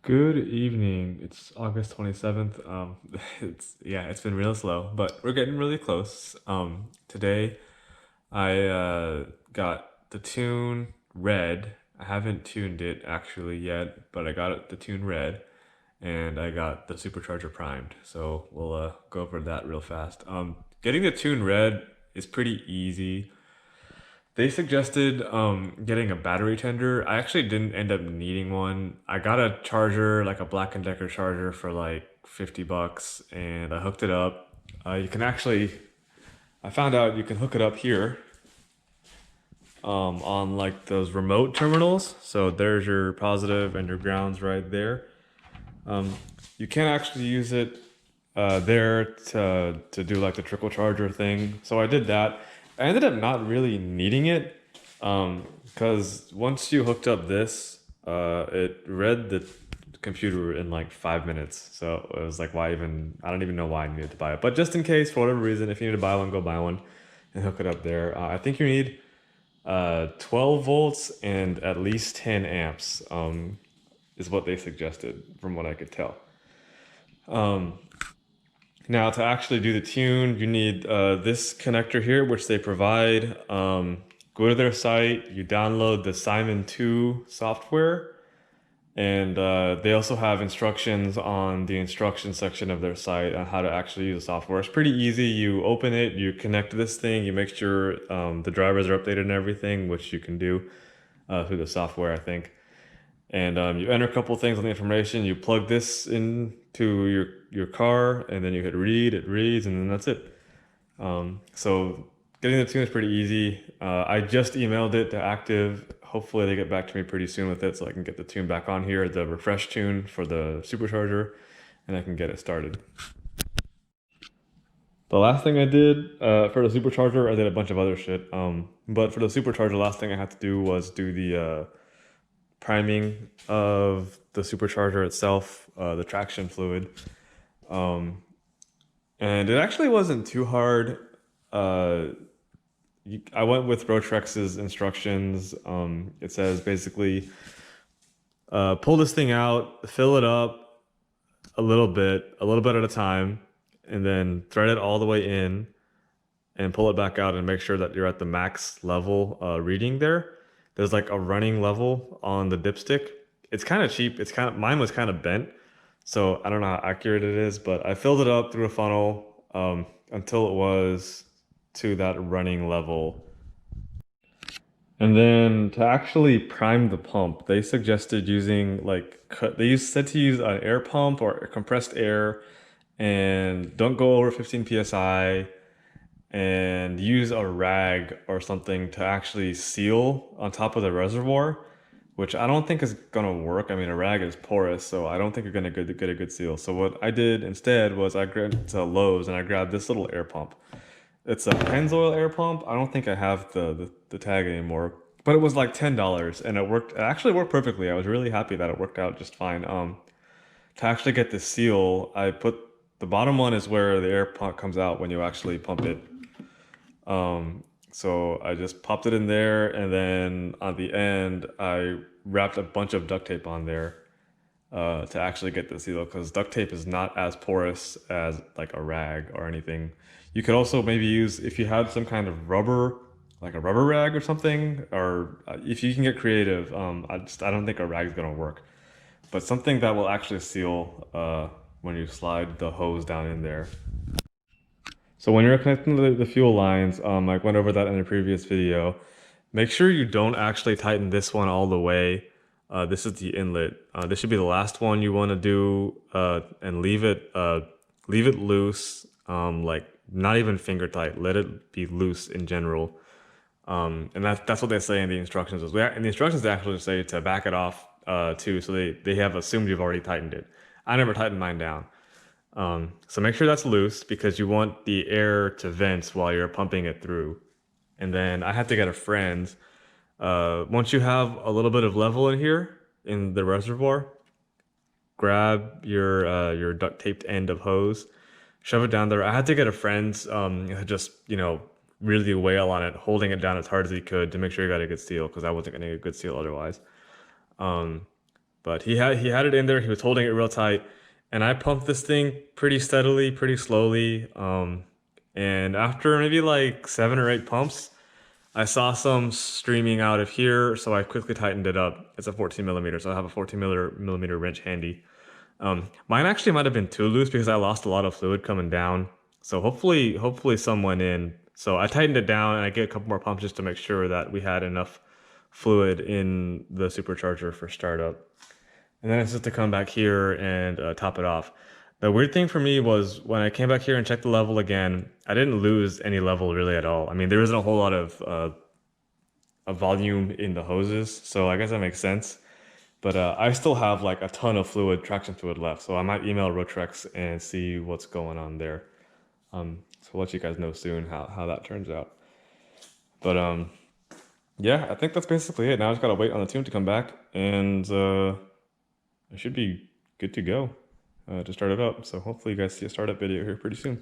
Good evening. It's August 27th. It's been real slow, but we're getting really close. Today I got the tune red. I haven't tuned it actually yet, but I got the tune red, and I got the supercharger primed. So we'll go over that real fast. Getting the tune red is pretty easy. They suggested getting a battery tender. I actually didn't end up needing one. I got a charger, like a Black& Decker charger for like 50 bucks, and I hooked it up. You can actually, I found out you can hook it up here on like those remote terminals. So there's your positive and your grounds right there. Um, you can actually use it there to do like the trickle charger thing. So I did that. I ended up not really needing it because once you hooked up this, it read the computer in like 5 minutes. So it was like, why even? I don't even know why I needed to buy it. But just in case, for whatever reason, if you need to buy one, go buy one and hook it up there. I think you need 12 volts and at least 10 amps. Is what they suggested from what I could tell. Now to actually do the tune, you need this connector here, which they provide. Go to their site, you download the Simon 2 software, and they also have instructions on the instruction section of their site on how to actually use the software. It's pretty easy. You open it, you connect this thing, you make sure the drivers are updated and everything, which you can do through the software, I think. And you enter a couple things on the information. You plug this into your car, and then you hit read. It reads, and then that's it. So getting the tune is pretty easy. I just emailed it to Active. Hopefully they get back to me pretty soon with it, so I can get the tune back on here, the refresh tune for the supercharger, and I can get it started. The last thing I did for the supercharger, I did a bunch of other shit. But for the supercharger, last thing I had to do was do the priming of the supercharger itself, the traction fluid. Um, and it actually wasn't too hard. Uh, I went with Rotrex's instructions. It says basically pull this thing out, fill it up a little bit at a time, and then thread it all the way in and pull it back out and make sure that you're at the max level reading there. There's like a running level on the dipstick. It's kind of cheap. Mine was kind of bent, so I don't know how accurate it is, but I filled it up through a funnel until it was to that running level. And then to actually prime the pump, they suggested using said to use an air pump or compressed air, and don't go over 15 psi, and use a rag or something to actually seal on top of the reservoir, which I don't think is gonna work. I mean, a rag is porous, so I don't think you're gonna get a good seal. So what I did instead was I grabbed to Lowe's and I grabbed this little air pump. It's a Pennzoil Air Pump. I don't think I have the tag anymore, but it was like $10 and it worked. It actually worked perfectly. I was really happy that it worked out just fine. To actually get the seal, I put the bottom one is where the air pump comes out when you actually pump it. So I just popped it in there, and then on the end, I wrapped a bunch of duct tape on there to actually get the seal, because duct tape is not as porous as like a rag or anything. You could also maybe use, if you had some kind of rubber, like a rubber rag or something, or if you can get creative. I don't think a rag is gonna work, but something that will actually seal when you slide the hose down in there. So when you're connecting the fuel lines, I went over that in a previous video. Make sure you don't actually tighten this one all the way. This is the inlet. This should be the last one you want to do, and leave it loose, like not even finger tight. Let it be loose in general. And that's what they say in the instructions. In the instructions, they actually say to back it off too, so they have assumed you've already tightened it. I never tightened mine down. So make sure that's loose because you want the air to vent while you're pumping it through. And then I had to get a friend. Once you have a little bit of level in here in the reservoir, grab your duct taped end of hose, shove it down there. I had to get a friend just really wail on it, holding it down as hard as he could to make sure you got a good seal, because I wasn't getting a good seal otherwise. But he had it in there. He was holding it real tight, and I pumped this thing pretty steadily, pretty slowly. And after maybe like 7 or 8 pumps, I saw some streaming out of here, so I quickly tightened it up. It's a 14 millimeter, so I have a 14 millimeter wrench handy. Mine actually might have been too loose because I lost a lot of fluid coming down. So hopefully some went in. So I tightened it down and I get a couple more pumps just to make sure that we had enough fluid in the supercharger for startup. And then it's just to come back here and top it off. The weird thing for me was when I came back here and checked the level again, I didn't lose any level really at all. I mean, there isn't a whole lot of volume in the hoses, so I guess that makes sense. But I still have like a ton of traction fluid left, so I might email Rotrex and see what's going on there. So I'll let you guys know soon how that turns out. But yeah, I think that's basically it. Now I just gotta wait on the tune to come back, and I should be good to go to start it up. So hopefully you guys see a startup video here pretty soon.